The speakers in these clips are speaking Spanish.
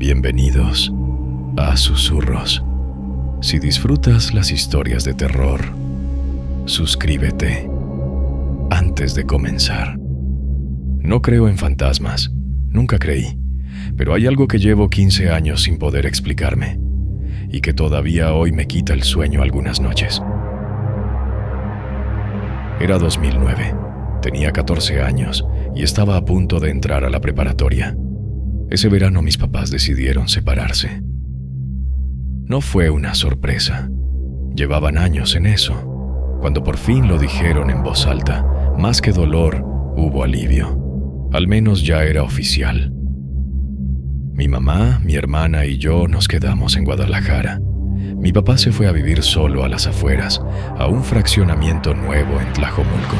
Bienvenidos a Susurros. Si disfrutas las historias de terror, suscríbete antes de comenzar. No creo en fantasmas, nunca creí, pero hay algo que llevo 15 años sin poder explicarme y que todavía hoy me quita el sueño algunas noches. Era 2009, tenía 14 años y estaba a punto de entrar a la preparatoria. Ese verano mis papás decidieron separarse. No fue una sorpresa. Llevaban años en eso. Cuando por fin lo dijeron en voz alta, más que dolor, hubo alivio. Al menos ya era oficial. Mi mamá, mi hermana y yo nos quedamos en Guadalajara. Mi papá se fue a vivir solo a las afueras, a un fraccionamiento nuevo en Tlajomulco.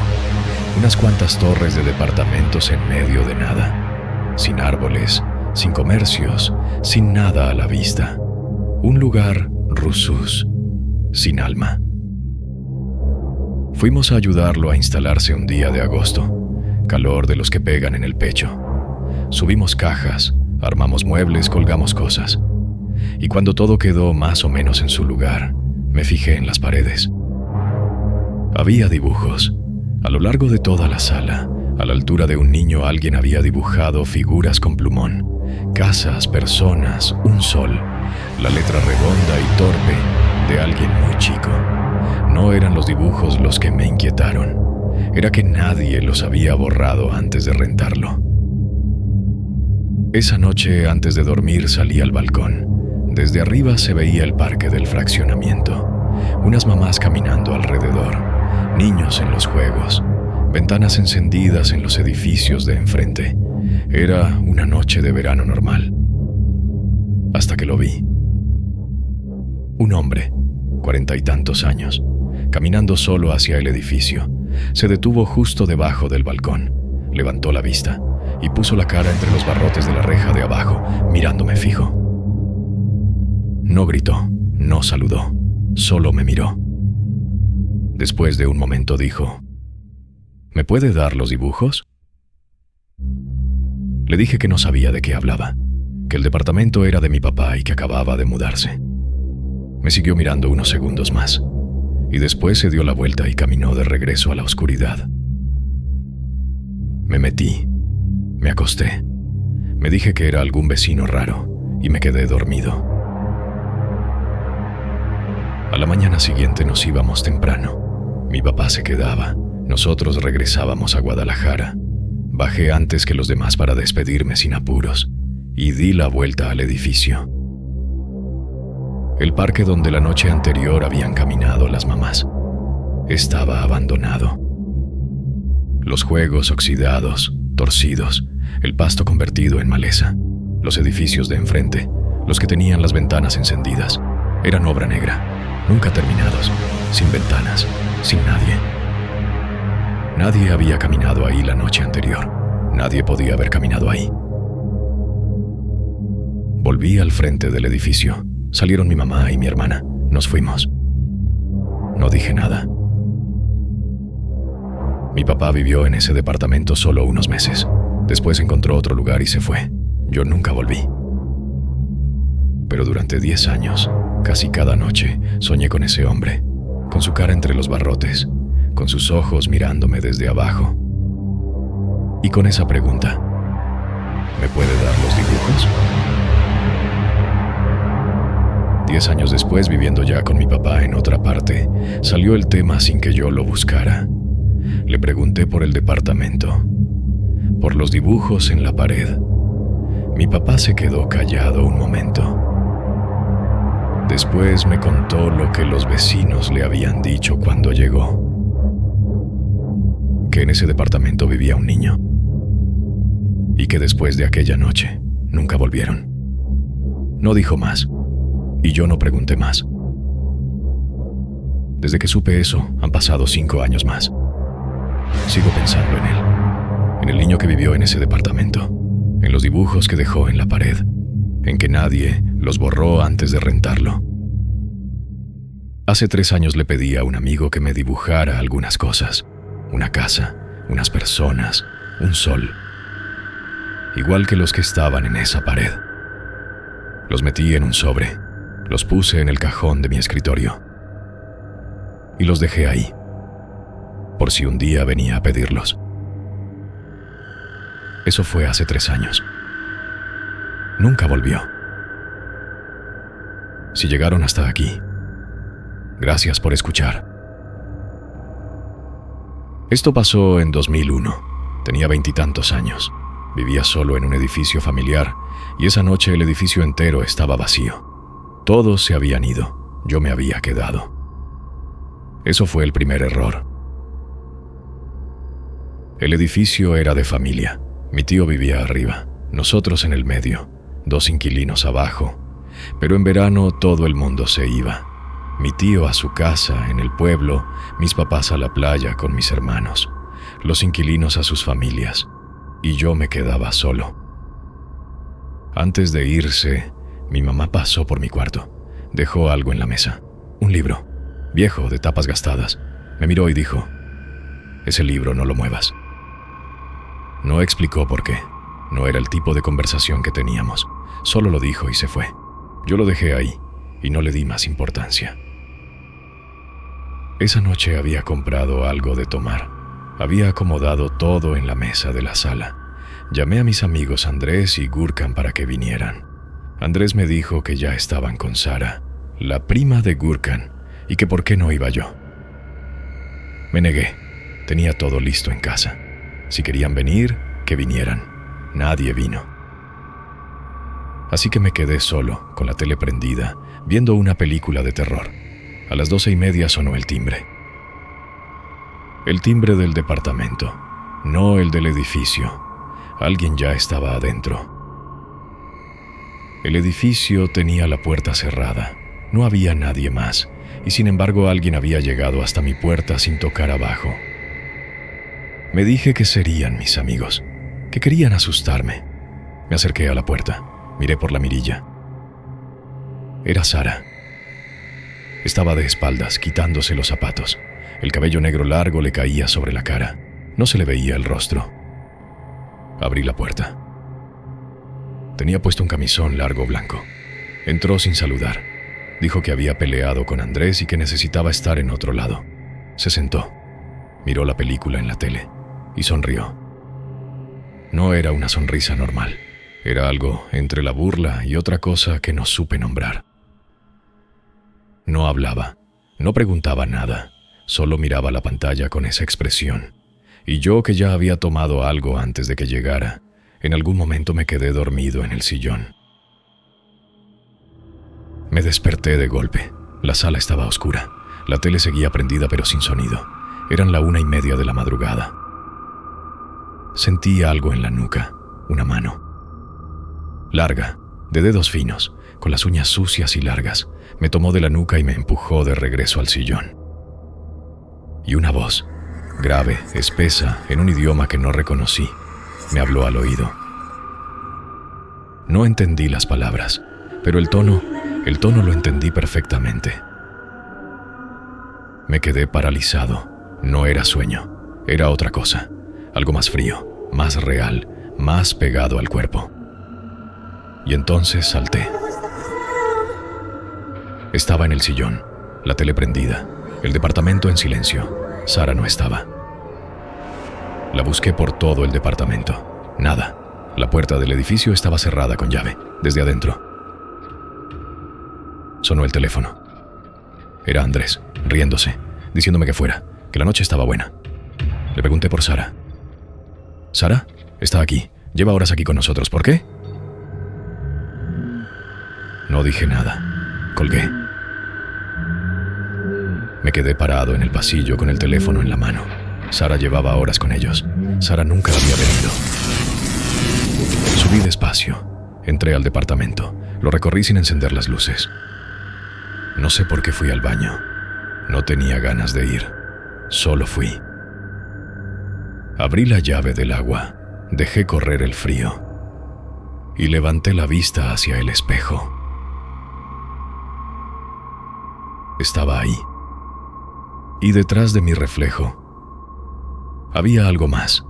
Unas cuantas torres de departamentos en medio de nada. Sin árboles, sin comercios, sin nada a la vista. Un lugar rusús, sin alma. Fuimos a ayudarlo a instalarse un día de agosto, calor de los que pegan en el pecho. Subimos cajas, armamos muebles, colgamos cosas. Y cuando todo quedó más o menos en su lugar, me fijé en las paredes. Había dibujos. A lo largo de toda la sala, a la altura de un niño, alguien había dibujado figuras con plumón. Casas, personas, un sol, la letra redonda y torpe de alguien muy chico. No eran los dibujos los que me inquietaron, era que nadie los había borrado antes de rentarlo. Esa noche, antes de dormir, salí al balcón. Desde arriba se veía el parque del fraccionamiento, unas mamás caminando alrededor, niños en los juegos, ventanas encendidas en los edificios de enfrente. Era una noche de verano normal. Hasta que lo vi. Un hombre, 40 y tantos años, caminando solo hacia el edificio. Se detuvo justo debajo del balcón, levantó la vista y puso la cara entre los barrotes de la reja de abajo, mirándome fijo. No gritó, no saludó, solo me miró. Después de un momento dijo: ¿Me puede dar los dibujos? Le dije que no sabía de qué hablaba, que el departamento era de mi papá y que acababa de mudarse. Me siguió mirando unos segundos más, y después se dio la vuelta y caminó de regreso a la oscuridad. Me metí, me acosté, me dije que era algún vecino raro y me quedé dormido. A la mañana siguiente nos íbamos temprano. Mi papá se quedaba, nosotros regresábamos a Guadalajara. Bajé antes que los demás para despedirme sin apuros y di la vuelta al edificio. El parque donde la noche anterior habían caminado las mamás estaba abandonado. Los juegos oxidados, torcidos, el pasto convertido en maleza, los edificios de enfrente, los que tenían las ventanas encendidas, eran obra negra, nunca terminados, sin ventanas, sin nadie. Nadie había caminado ahí la noche anterior. Nadie podía haber caminado ahí. Volví al frente del edificio. Salieron mi mamá y mi hermana. Nos fuimos. No dije nada. Mi papá vivió en ese departamento solo unos meses. Después encontró otro lugar y se fue. Yo nunca volví. Pero durante 10 años, casi cada noche, soñé con ese hombre, con su cara entre los barrotes, con sus ojos mirándome desde abajo. Y con esa pregunta: ¿me puede dar los dibujos? 10 años después, viviendo ya con mi papá en otra parte, salió el tema sin que yo lo buscara. Le pregunté por el departamento, por los dibujos en la pared. Mi papá se quedó callado un momento. Después me contó lo que los vecinos le habían dicho cuando llegó. Que en ese departamento vivía un niño. Y que después de aquella noche, nunca volvieron. No dijo más, y yo no pregunté más. Desde que supe eso, han pasado 5 años más. Sigo pensando en él, en el niño que vivió en ese departamento, en los dibujos que dejó en la pared, en que nadie los borró antes de rentarlo. Hace 3 años le pedí a un amigo que me dibujara algunas cosas, una casa, unas personas, un sol, igual que los que estaban en esa pared. Los metí en un sobre, los puse en el cajón de mi escritorio y los dejé ahí, por si un día venía a pedirlos. Eso fue hace 3 años. Nunca volvió. Si llegaron hasta aquí, gracias por escuchar. Esto pasó en 2001. Tenía 20 y tantos años. Vivía solo en un edificio familiar y esa noche el edificio entero estaba vacío. Todos se habían ido. Yo me había quedado. Eso fue el primer error. El edificio era de familia. Mi tío vivía arriba, nosotros en el medio, 2 inquilinos abajo. Pero en verano todo el mundo se iba. Mi tío a su casa en el pueblo, mis papás a la playa con mis hermanos, los inquilinos a sus familias, y yo me quedaba solo. Antes de irse, mi mamá pasó por mi cuarto. Dejó algo en la mesa, un libro, viejo, de tapas gastadas. Me miró y dijo: «Ese libro no lo muevas». No explicó por qué. No era el tipo de conversación que teníamos. Solo lo dijo y se fue. Yo lo dejé ahí y no le di más importancia. Esa noche había comprado algo de tomar. Había acomodado todo en la mesa de la sala. Llamé a mis amigos Andrés y Gurkan para que vinieran. Andrés me dijo que ya estaban con Sara, la prima de Gurkan, y que por qué no iba yo. Me negué. Tenía todo listo en casa. Si querían venir, que vinieran. Nadie vino. Así que me quedé solo, con la tele prendida, viendo una película de terror. A las 12:30 sonó el timbre. El timbre del departamento, no el del edificio. Alguien ya estaba adentro. El edificio tenía la puerta cerrada. No había nadie más, y sin embargo alguien había llegado hasta mi puerta sin tocar abajo. Me dije que serían mis amigos, que querían asustarme. Me acerqué a la puerta, miré por la mirilla. Era Sara. Estaba de espaldas, quitándose los zapatos. El cabello negro largo le caía sobre la cara. No se le veía el rostro. Abrí la puerta. Tenía puesto un camisón largo blanco. Entró sin saludar. Dijo que había peleado con Andrés y que necesitaba estar en otro lado. Se sentó. Miró la película en la tele y sonrió. No era una sonrisa normal. Era algo entre la burla y otra cosa que no supe nombrar. No hablaba, no preguntaba nada, solo miraba la pantalla con esa expresión. Y yo, que ya había tomado algo antes de que llegara, en algún momento me quedé dormido en el sillón. Me desperté de golpe. La sala estaba oscura. La tele seguía prendida pero sin sonido. Eran la 1:30 de la madrugada. Sentí algo en la nuca, una mano. Larga, de dedos finos, con las uñas sucias y largas, me tomó de la nuca y me empujó de regreso al sillón. Y una voz, grave, espesa, en un idioma que no reconocí, me habló al oído. No entendí las palabras, pero el tono lo entendí perfectamente. Me quedé paralizado. No era sueño, era otra cosa, algo más frío, más real, más pegado al cuerpo. Y entonces salté. Estaba en el sillón, la tele prendida, el departamento en silencio. Sara no estaba. La busqué por todo el departamento. Nada. La puerta del edificio estaba cerrada con llave, desde adentro. Sonó el teléfono. Era Andrés, riéndose, diciéndome que fuera, que la noche estaba buena. Le pregunté por Sara. «Sara, está aquí. Lleva horas aquí con nosotros. ¿Por qué?» No dije nada. Colgué. Me quedé parado en el pasillo con el teléfono en la mano. Sara llevaba horas con ellos. Sara nunca había venido. Subí despacio. Entré al departamento. Lo recorrí sin encender las luces. No sé por qué fui al baño. No tenía ganas de ir. Solo fui. Abrí la llave del agua. Dejé correr el frío. Y levanté la vista hacia el espejo. Estaba ahí. Y detrás de mi reflejo había algo más.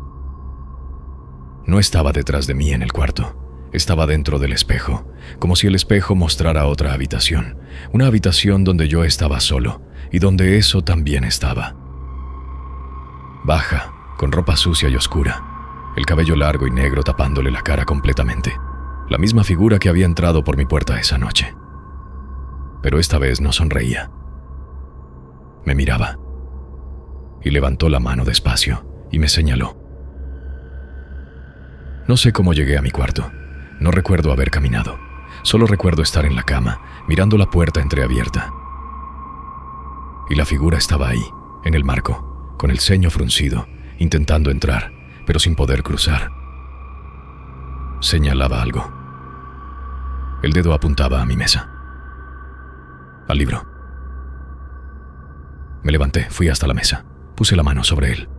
No estaba detrás de mí en el cuarto. Estaba dentro del espejo, como si el espejo mostrara otra habitación, una habitación donde yo estaba solo y donde eso también estaba. Baja, con ropa sucia y oscura, el cabello largo y negro tapándole la cara completamente, la misma figura que había entrado por mi puerta esa noche. Pero esta vez no sonreía. Me miraba y levantó la mano despacio y me señaló. No sé cómo llegué a mi cuarto. No recuerdo haber caminado. Solo recuerdo estar en la cama, mirando la puerta entreabierta. Y la figura estaba ahí, en el marco, con el ceño fruncido, intentando entrar, pero sin poder cruzar. Señalaba algo. El dedo apuntaba a mi mesa. Al libro. Me levanté, fui hasta la mesa. Puse la mano sobre él.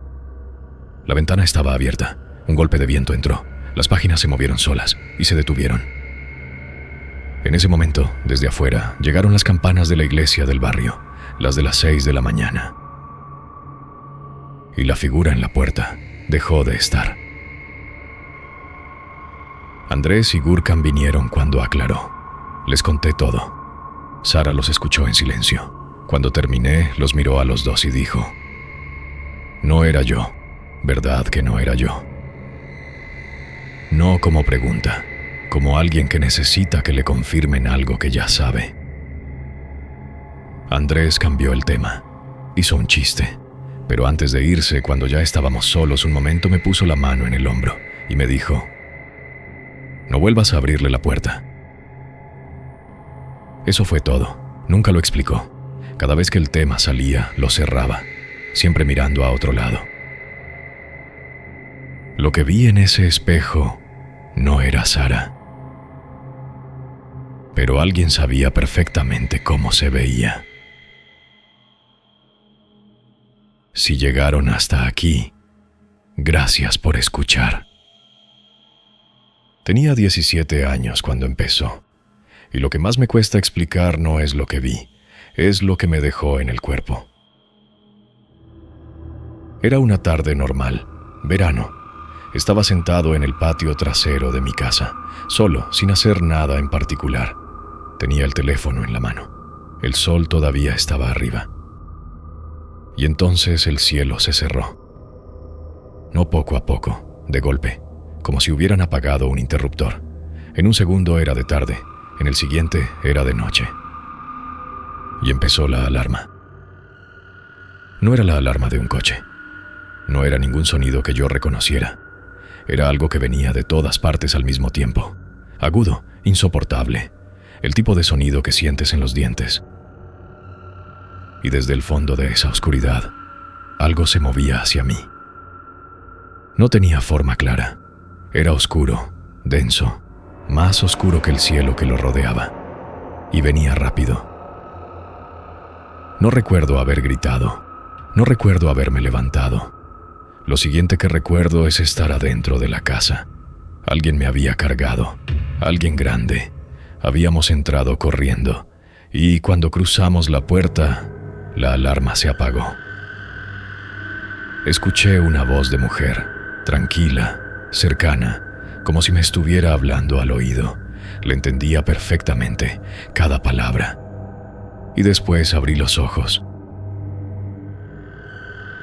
La ventana estaba abierta. Un golpe de viento entró. Las páginas se movieron solas y se detuvieron. En ese momento, desde afuera, llegaron las campanas de la iglesia del barrio, las de las 6 de la mañana. Y la figura en la puerta dejó de estar. Andrés y Gurkan vinieron cuando aclaró. Les conté todo. Sara los escuchó en silencio. Cuando terminé, los miró a los dos y dijo: no era yo, ¿verdad que no era yo? No como pregunta, como alguien que necesita que le confirmen algo que ya sabe. Andrés cambió el tema. Hizo un chiste, pero antes de irse, cuando ya estábamos solos un momento, me puso la mano en el hombro y me dijo: no vuelvas a abrirle la puerta. Eso fue todo. Nunca lo explicó. Cada vez que el tema salía, lo cerraba, siempre mirando a otro lado. Lo que vi en ese espejo no era Sara, pero alguien sabía perfectamente cómo se veía. Si llegaron hasta aquí, gracias por escuchar. Tenía 17 años cuando empezó, y lo que más me cuesta explicar no es lo que vi, es lo que me dejó en el cuerpo. Era una tarde normal, verano. Estaba sentado en el patio trasero de mi casa, solo, sin hacer nada en particular. Tenía el teléfono en la mano. El sol todavía estaba arriba. Y entonces el cielo se cerró. No poco a poco, de golpe, como si hubieran apagado un interruptor. En un segundo era de tarde, en el siguiente era de noche. Y empezó la alarma. No era la alarma de un coche. No era ningún sonido que yo reconociera. Era algo que venía de todas partes al mismo tiempo. Agudo, insoportable. El tipo de sonido que sientes en los dientes. Y desde el fondo de esa oscuridad, algo se movía hacia mí. No tenía forma clara. Era oscuro, denso, más oscuro que el cielo que lo rodeaba. Y venía rápido. No recuerdo haber gritado. No recuerdo haberme levantado. Lo siguiente que recuerdo es estar adentro de la casa. Alguien me había cargado, alguien grande. Habíamos entrado corriendo, y cuando cruzamos la puerta, la alarma se apagó. Escuché una voz de mujer, tranquila, cercana, como si me estuviera hablando al oído. Le entendía perfectamente, cada palabra. Y después abrí los ojos.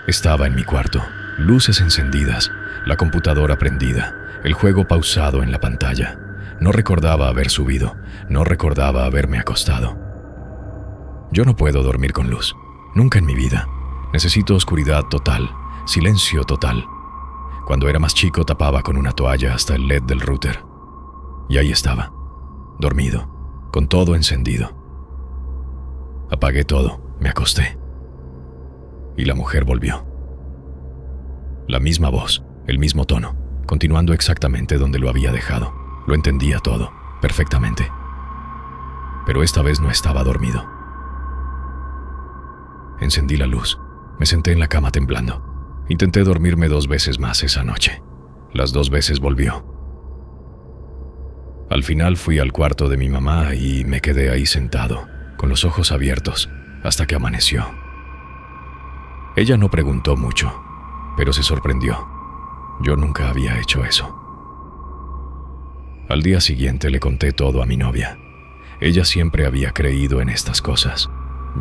Estaba en mi cuarto. Luces encendidas, la computadora prendida, el juego pausado en la pantalla. No recordaba haber subido, no recordaba haberme acostado. Yo no puedo dormir con luz, nunca en mi vida. Necesito oscuridad total, silencio total. Cuando era más chico tapaba con una toalla hasta el LED del router. Y ahí estaba, dormido, con todo encendido. Apagué todo, me acosté. Y la mujer volvió. La misma voz, el mismo tono, continuando exactamente donde lo había dejado. Lo entendía todo, perfectamente. Pero esta vez no estaba dormido. Encendí la luz, me senté en la cama temblando. Intenté dormirme 2 veces más esa noche. Las 2 veces volvió. Al final fui al cuarto de mi mamá y me quedé ahí sentado, con los ojos abiertos, hasta que amaneció. Ella no preguntó mucho, pero se sorprendió. Yo nunca había hecho eso. Al día siguiente le conté todo a mi novia. Ella siempre había creído en estas cosas.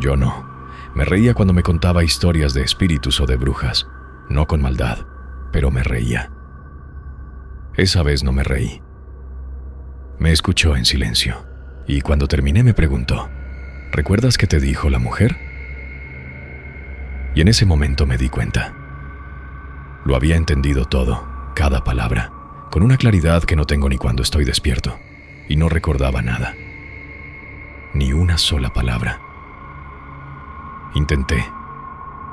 Yo no. Me reía cuando me contaba historias de espíritus o de brujas. No con maldad, pero me reía. Esa vez no me reí. Me escuchó en silencio, y cuando terminé me preguntó, ¿recuerdas qué te dijo la mujer? Y en ese momento me di cuenta. Lo había entendido todo, cada palabra, con una claridad que no tengo ni cuando estoy despierto, y no recordaba nada. Ni una sola palabra. Intenté.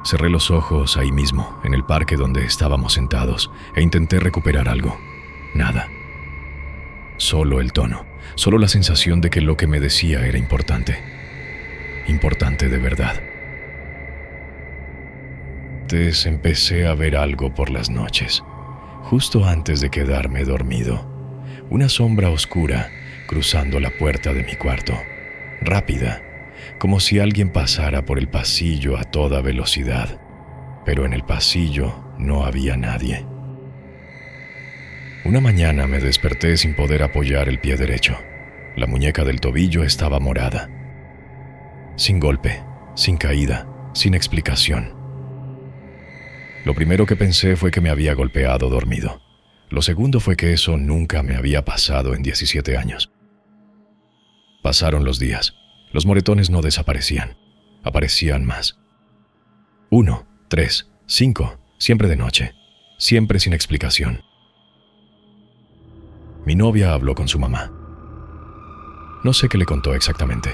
Cerré los ojos ahí mismo, en el parque donde estábamos sentados, e intenté recuperar algo. Nada. Solo el tono, solo la sensación de que lo que me decía era importante. Importante de verdad. Entonces empecé a ver algo por las noches, justo antes de quedarme dormido. Una sombra oscura cruzando la puerta de mi cuarto, rápida, como si alguien pasara por el pasillo a toda velocidad, pero en el pasillo no había nadie. Una mañana me desperté sin poder apoyar el pie derecho. La muñeca del tobillo estaba morada. Sin golpe, sin caída, sin explicación. Lo primero que pensé fue que me había golpeado dormido. Lo segundo fue que eso nunca me había pasado en 17 años. Pasaron los días. Los moretones no desaparecían. Aparecían más. 1, 3, 5, siempre de noche. Siempre sin explicación. Mi novia habló con su mamá. No sé qué le contó exactamente.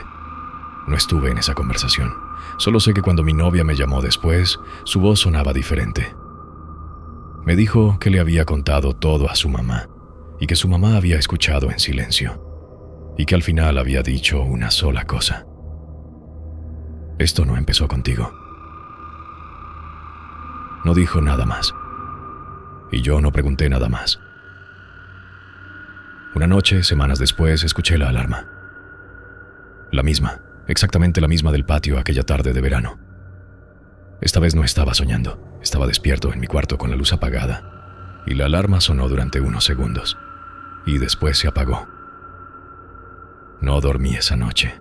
No estuve en esa conversación. Solo sé que cuando mi novia me llamó después, su voz sonaba diferente. Me dijo que le había contado todo a su mamá y que su mamá había escuchado en silencio y que al final había dicho una sola cosa. Esto no empezó contigo. No dijo nada más. Y yo no pregunté nada más. Una noche, semanas después, escuché la alarma. La misma. Exactamente la misma del patio aquella tarde de verano. Esta vez no estaba soñando, estaba despierto en mi cuarto con la luz apagada, y la alarma sonó durante unos segundos, y después se apagó. No dormí esa noche.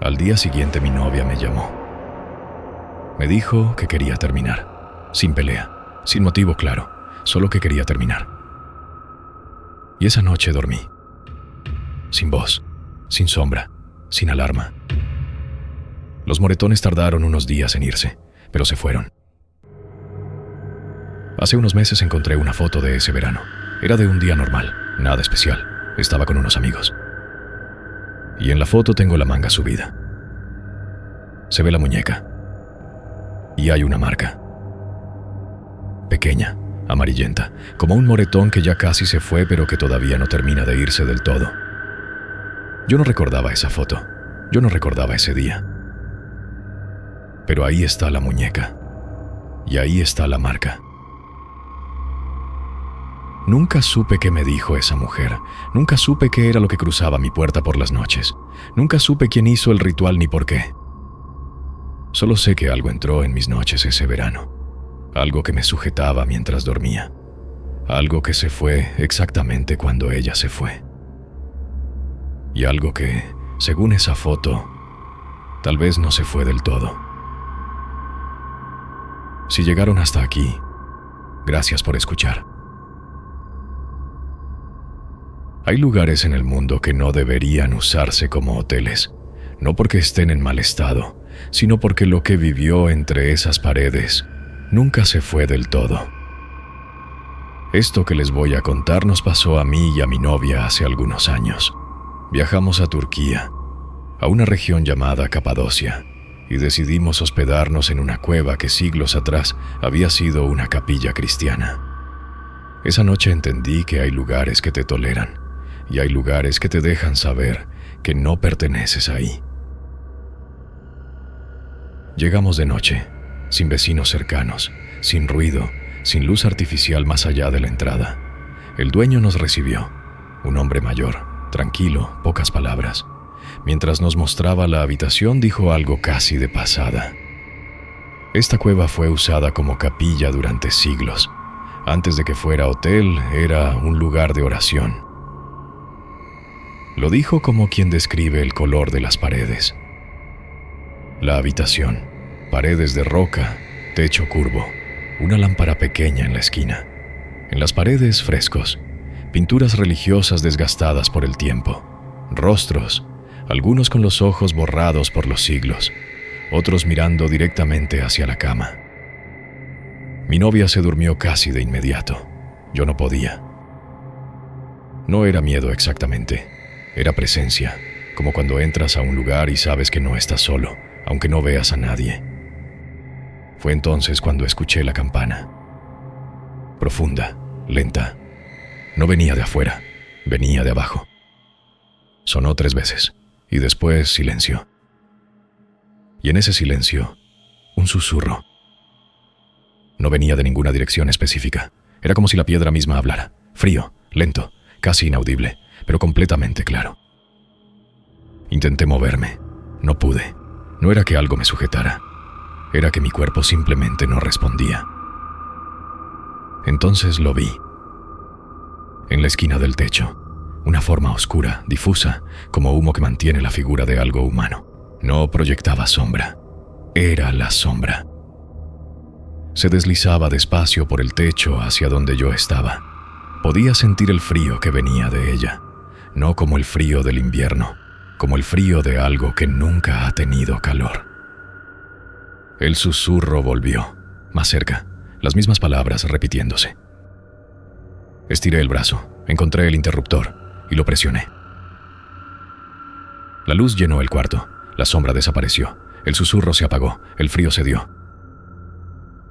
Al día siguiente mi novia me llamó. Me dijo que quería terminar, sin pelea, sin motivo claro, solo que quería terminar. Y esa noche dormí, sin voz, sin sombra, sin alarma. Los moretones tardaron unos días en irse, pero se fueron. Hace unos meses encontré una foto de ese verano. Era de un día normal, nada especial. Estaba con unos amigos. Y en la foto tengo la manga subida. Se ve la muñeca. Y hay una marca. Pequeña, amarillenta, como un moretón que ya casi se fue, pero que todavía no termina de irse del todo. Yo no recordaba esa foto, yo no recordaba ese día. Pero ahí está la muñeca, y ahí está la marca. Nunca supe qué me dijo esa mujer, nunca supe qué era lo que cruzaba mi puerta por las noches, nunca supe quién hizo el ritual ni por qué. Solo sé que algo entró en mis noches ese verano, algo que me sujetaba mientras dormía, algo que se fue exactamente cuando ella se fue. Y algo que, según esa foto, tal vez no se fue del todo. Si llegaron hasta aquí, gracias por escuchar. Hay lugares en el mundo que no deberían usarse como hoteles, no porque estén en mal estado, sino porque lo que vivió entre esas paredes nunca se fue del todo. Esto que les voy a contar nos pasó a mí y a mi novia hace algunos años. Viajamos a Turquía, a una región llamada Capadocia, y decidimos hospedarnos en una cueva que siglos atrás había sido una capilla cristiana. Esa noche entendí que hay lugares que te toleran, y hay lugares que te dejan saber que no perteneces ahí. Llegamos de noche, sin vecinos cercanos, sin ruido, sin luz artificial más allá de la entrada. El dueño nos recibió, un hombre mayor, tranquilo, pocas palabras. Mientras nos mostraba la habitación, dijo algo casi de pasada. Esta cueva fue usada como capilla durante siglos. Antes de que fuera hotel, era un lugar de oración. Lo dijo como quien describe el color de las paredes. La habitación, paredes de roca, techo curvo, una lámpara pequeña en la esquina. En las paredes, frescos, pinturas religiosas desgastadas por el tiempo, rostros, algunos con los ojos borrados por los siglos, otros mirando directamente hacia la cama. Mi novia se durmió casi de inmediato. Yo no podía. No era miedo exactamente, era presencia, como cuando entras a un lugar y sabes que no estás solo, aunque no veas a nadie. Fue entonces cuando escuché la campana. Profunda, lenta. No venía de afuera, venía de abajo. Sonó 3 veces, y después silencio. Y en ese silencio, un susurro. No venía de ninguna dirección específica. Era como si la piedra misma hablara. Frío, lento, casi inaudible, pero completamente claro. Intenté moverme. No pude. No era que algo me sujetara. Era que mi cuerpo simplemente no respondía. Entonces lo vi. En la esquina del techo, una forma oscura, difusa, como humo que mantiene la figura de algo humano. No proyectaba sombra. Era la sombra. Se deslizaba despacio por el techo hacia donde yo estaba. Podía sentir el frío que venía de ella, no como el frío del invierno, como el frío de algo que nunca ha tenido calor. El susurro volvió, más cerca, las mismas palabras repitiéndose. Estiré el brazo, encontré el interruptor y lo presioné. La luz llenó el cuarto, la sombra desapareció, el susurro se apagó, el frío cedió.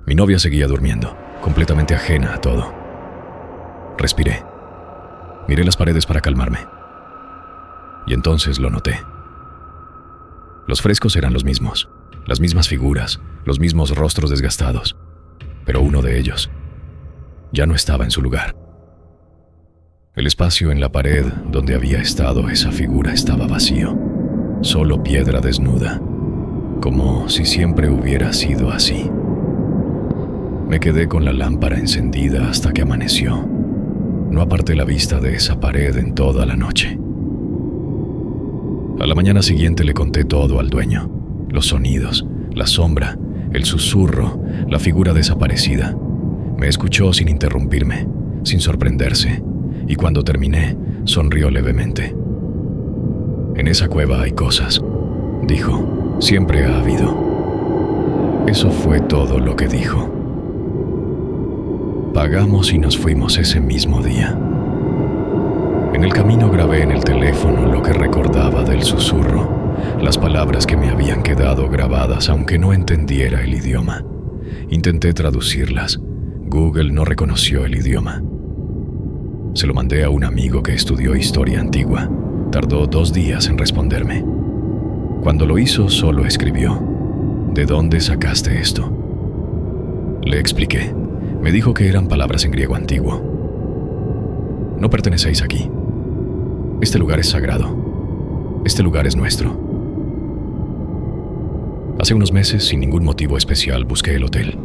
Mi novia seguía durmiendo, completamente ajena a todo. Respiré. Miré las paredes para calmarme. Y entonces lo noté. Los frescos eran los mismos, las mismas figuras, los mismos rostros desgastados, pero uno de ellos ya no estaba en su lugar. El espacio en la pared donde había estado esa figura estaba vacío, solo piedra desnuda, como si siempre hubiera sido así. Me quedé con la lámpara encendida hasta que amaneció. No aparté la vista de esa pared en toda la noche. A la mañana siguiente le conté todo al dueño. Los sonidos, la sombra, el susurro, la figura desaparecida. Me escuchó sin interrumpirme, sin sorprenderse, y cuando terminé, sonrió levemente. En esa cueva hay cosas, dijo. Siempre ha habido. Eso fue todo lo que dijo. Pagamos y nos fuimos ese mismo día. En el camino grabé en el teléfono lo que recordaba del susurro, las palabras que me habían quedado grabadas aunque no entendiera el idioma. Intenté traducirlas. Google no reconoció el idioma. Se lo mandé a un amigo que estudió historia antigua. Tardó 2 días en responderme. Cuando lo hizo, solo escribió: ¿De dónde sacaste esto? Le expliqué. Me dijo que eran palabras en griego antiguo. No pertenecéis aquí. Este lugar es sagrado. Este lugar es nuestro. Hace unos meses, sin ningún motivo especial, busqué el hotel.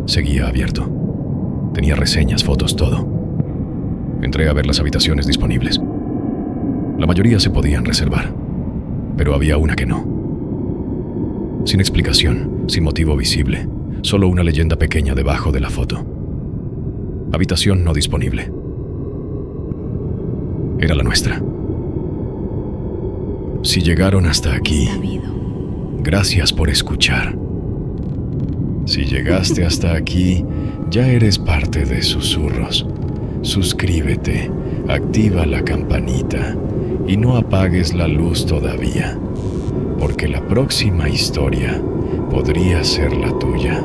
Seguía abierto. Tenía reseñas, fotos, todo. Entré a ver las habitaciones disponibles. La mayoría se podían reservar, pero había una que no. Sin explicación, sin motivo visible. Solo una leyenda pequeña debajo de la foto. Habitación no disponible. Era la nuestra. Si llegaron hasta aquí, gracias por escuchar. Si llegaste hasta aquí, ya eres parte de Susurros. Suscríbete, activa la campanita y no apagues la luz todavía, porque la próxima historia podría ser la tuya.